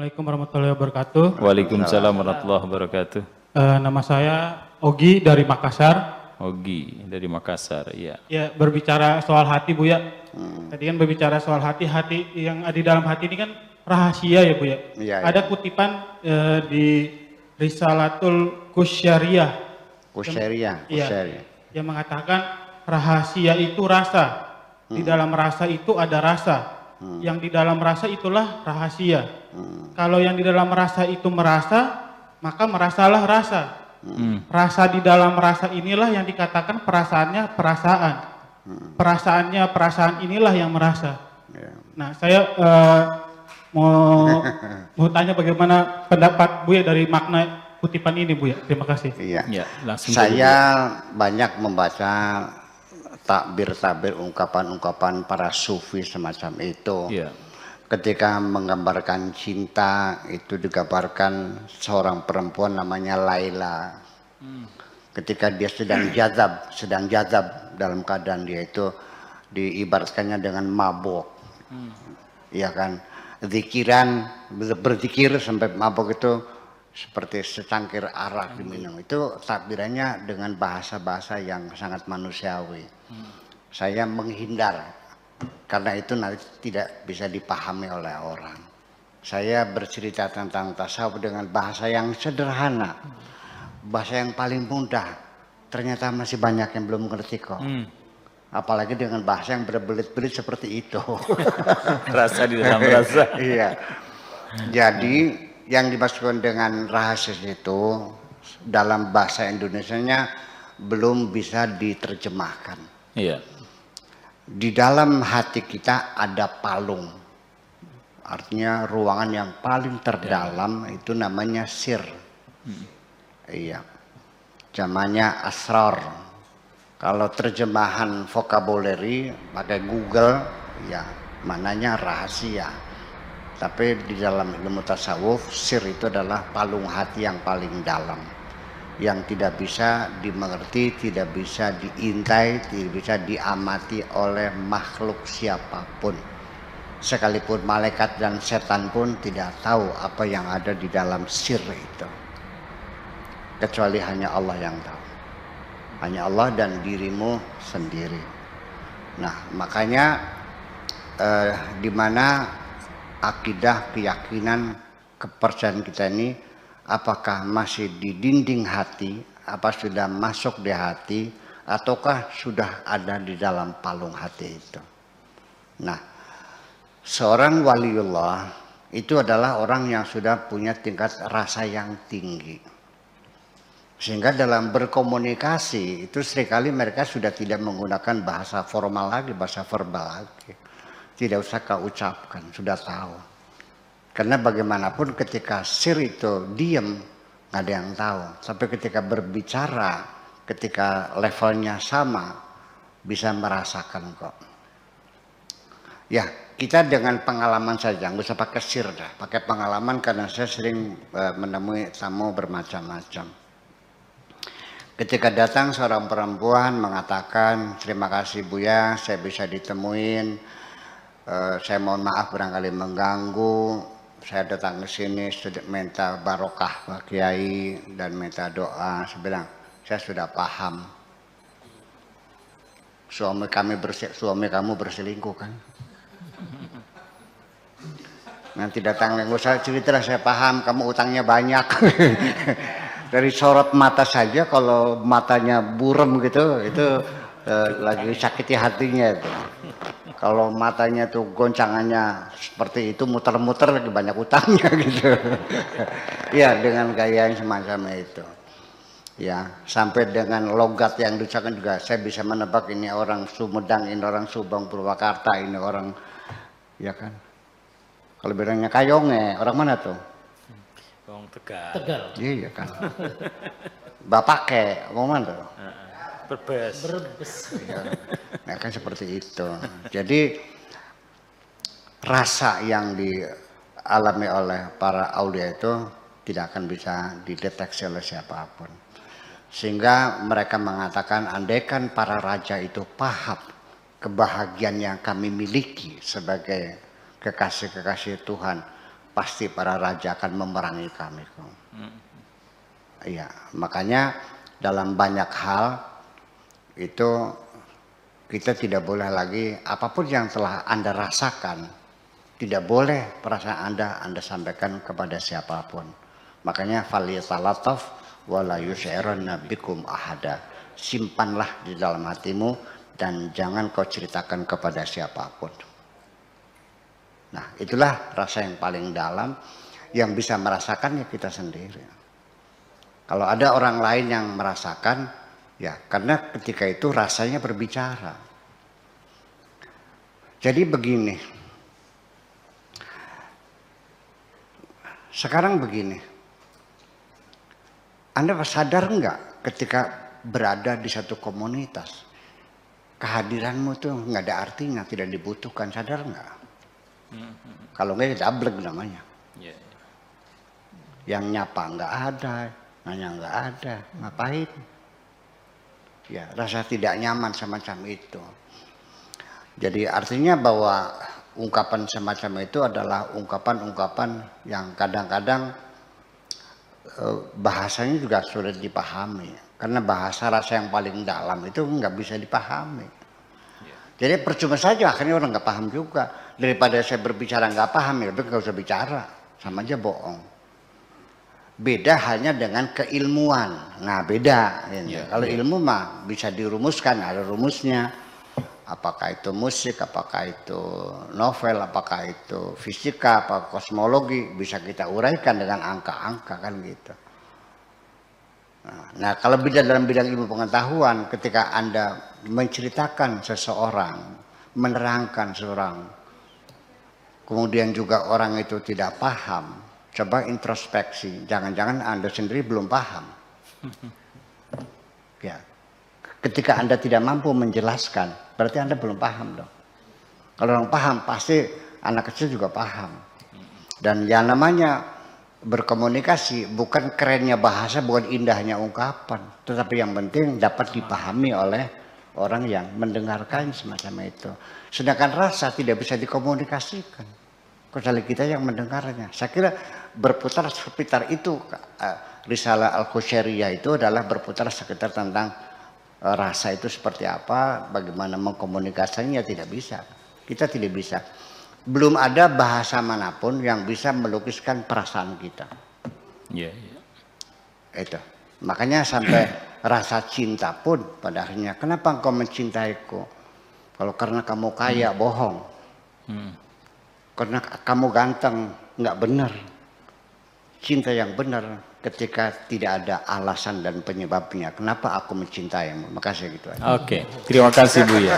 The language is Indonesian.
Assalamualaikum warahmatullahi wabarakatuh. Waalaikumsalam warahmatullahi wabarakatuh. Nama saya Ogi dari Makassar. Ogi dari Makassar, ya. Ya, berbicara soal hati, Bu ya. Tadi kan berbicara soal hati yang ada di dalam hati ini kan rahasia ya, Bu ya. Iya, Ada kutipan di Risalatul Qusyariyah. Iya, yang mengatakan rahasia itu rasa. Di dalam rasa itu ada rasa. Yang di dalam rasa itulah rahasia. Kalau yang di dalam rasa itu merasa, maka merasalah rasa. Rasa di dalam rasa inilah yang dikatakan perasaannya perasaan. Perasaannya perasaan inilah yang merasa. Nah, saya mau tanya bagaimana pendapat Bu ya dari makna kutipan ini, Bu ya. Terima kasih. Iya. Ya, langsung Saya banyak membaca takbir-takbir, ungkapan-ungkapan para sufi semacam itu. Ya. Ketika menggambarkan cinta, itu digambarkan seorang perempuan namanya Laila. Ketika dia sedang jazab dalam keadaan dia itu diibaratkannya dengan mabuk. Iya kan? Zikiran, berzikir sampai mabuk itu seperti secangkir arak diminum. Itu takbirannya dengan bahasa-bahasa yang sangat manusiawi. Saya menghindar karena itu nanti tidak bisa dipahami oleh orang. Saya bercerita tentang tasawuf dengan bahasa yang sederhana, bahasa yang paling mudah. Ternyata masih banyak yang belum mengerti kok. Apalagi dengan bahasa yang berbelit-belit seperti itu. Rasa di dalam rasa. Iya. Jadi yang dimaksudkan dengan rahasia itu dalam bahasa Indonesianya belum bisa diterjemahkan. Iya. Di dalam hati kita ada palung. Artinya ruangan yang paling terdalam itu namanya sir. Iya. Namanya asrar. Kalau terjemahan vocabulary pakai Google, ya mananya rahasia. Tapi di dalam ilmu tasawuf, sir itu adalah palung hati yang paling dalam, yang tidak bisa dimengerti, tidak bisa diintai, tidak bisa diamati oleh makhluk siapapun. Sekalipun malaikat dan setan pun tidak tahu apa yang ada di dalam sir itu. Kecuali hanya Allah yang tahu. Hanya Allah dan dirimu sendiri. Nah, makanya di mana akidah, keyakinan, kepercayaan kita ini apakah masih di dinding hati, apa sudah masuk di hati, ataukah sudah ada di dalam palung hati itu. Nah, seorang waliullah itu adalah orang yang sudah punya tingkat rasa yang tinggi. Sehingga dalam berkomunikasi itu seringkali mereka sudah tidak menggunakan bahasa formal lagi, bahasa verbal lagi. Tidak usah kau ucapkan, sudah tahu. Karena bagaimanapun ketika sir itu diam, nggak ada yang tahu. Tapi ketika berbicara, ketika levelnya sama, bisa merasakan kok. Ya, kita dengan pengalaman saja, nggak usah pakai sir dah. Pakai pengalaman karena saya sering menemui tamu bermacam-macam. Ketika datang seorang perempuan mengatakan, terima kasih Buya, saya bisa ditemuin. Saya mohon maaf barangkali mengganggu. Saya datang ke sini minta barokah Pak Kiai dan minta doa. Saya bilang, saya sudah paham. Suami kamu berselingkuh kan? Nanti datang yang usah cerita, saya paham. Kamu utangnya banyak. Dari sorot mata saja, kalau matanya burem gitu, itu lagi sakiti hatinya itu. Kalau matanya tuh goncangannya seperti itu, muter-muter lagi banyak utangnya gitu. Ya, dengan gaya yang semacam itu. Ya, sampai dengan logat yang diucapkan juga saya bisa menebak ini orang Sumedang, ini orang Subang Purwakarta, ini orang, ya kan. Kalau bilangnya Kayonge, orang mana tuh? Orang Tegal. Tegal. Iya kan. Bapak ke, orang mana tuh? Berbes. Ya, nah kan seperti itu. Jadi rasa yang dialami oleh para aulia itu tidak akan bisa dideteksi oleh siapapun. Sehingga mereka mengatakan andaikan para raja itu paham kebahagiaan yang kami miliki sebagai kekasih-kekasih Tuhan, pasti para raja akan memerangi kami kok. Iya, makanya dalam banyak hal itu kita tidak boleh lagi apapun yang telah Anda rasakan, tidak boleh perasaan Anda sampaikan kepada siapapun. Makanya faliyatalataf wala yus'iranna bikum ahada. Simpanlah di dalam hatimu dan jangan kau ceritakan kepada siapapun. Nah, itulah rasa yang paling dalam yang bisa merasakannya kita sendiri. Kalau ada orang lain yang merasakan, ya karena ketika itu rasanya berbicara. Jadi begini, sekarang begini, Anda sadar enggak ketika berada di satu komunitas, kehadiranmu tuh nggak ada artinya, tidak dibutuhkan, sadar enggak? Kalau enggak dablek namanya. Yang nyapa enggak ada, nanya enggak ada, ngapain? Ya, rasa tidak nyaman semacam itu. Jadi artinya bahwa ungkapan semacam itu adalah ungkapan-ungkapan yang kadang-kadang bahasanya juga sulit dipahami. Karena bahasa rasa yang paling dalam itu nggak bisa dipahami. Jadi percuma saja akhirnya orang nggak paham juga. Daripada saya berbicara nggak paham, ya lebih nggak usah bicara, sama aja bohong. Beda hanya dengan keilmuan. Nah beda. Kalau ilmu mah bisa dirumuskan, ada rumusnya. Apakah itu musik, apakah itu novel, apakah itu fisika, apakah kosmologi, bisa kita uraikan dengan angka-angka kan gitu. Nah kalau dalam bidang ilmu pengetahuan, ketika Anda menceritakan seseorang, menerangkan seseorang, kemudian juga orang itu tidak paham, coba introspeksi, jangan-jangan Anda sendiri belum paham. Ya, ketika Anda tidak mampu menjelaskan, berarti Anda belum paham dong. Kalau orang paham, pasti anak kecil juga paham. Dan yang namanya berkomunikasi bukan kerennya bahasa, bukan indahnya ungkapan, tetapi yang penting dapat dipahami oleh orang yang mendengarkan semacam itu. Sedangkan rasa tidak bisa dikomunikasikan, kecuali kita yang mendengarnya. Saya kira berputar sekitar itu, Risalah Al-Qusyariyah itu adalah berputar sekitar tentang rasa itu seperti apa, bagaimana mengkomunikasinya, tidak bisa. Kita tidak bisa. Belum ada bahasa manapun yang bisa melukiskan perasaan kita. Itu. Makanya sampai rasa cinta pun pada akhirnya, kenapa engkau mencintaiku? Kalau karena kamu kaya, bohong. Karena kamu ganteng, nggak benar. Cinta yang benar ketika tidak ada alasan dan penyebabnya. Kenapa aku mencintaimu? Makasih gitu aja. Oke, terima kasih Buya.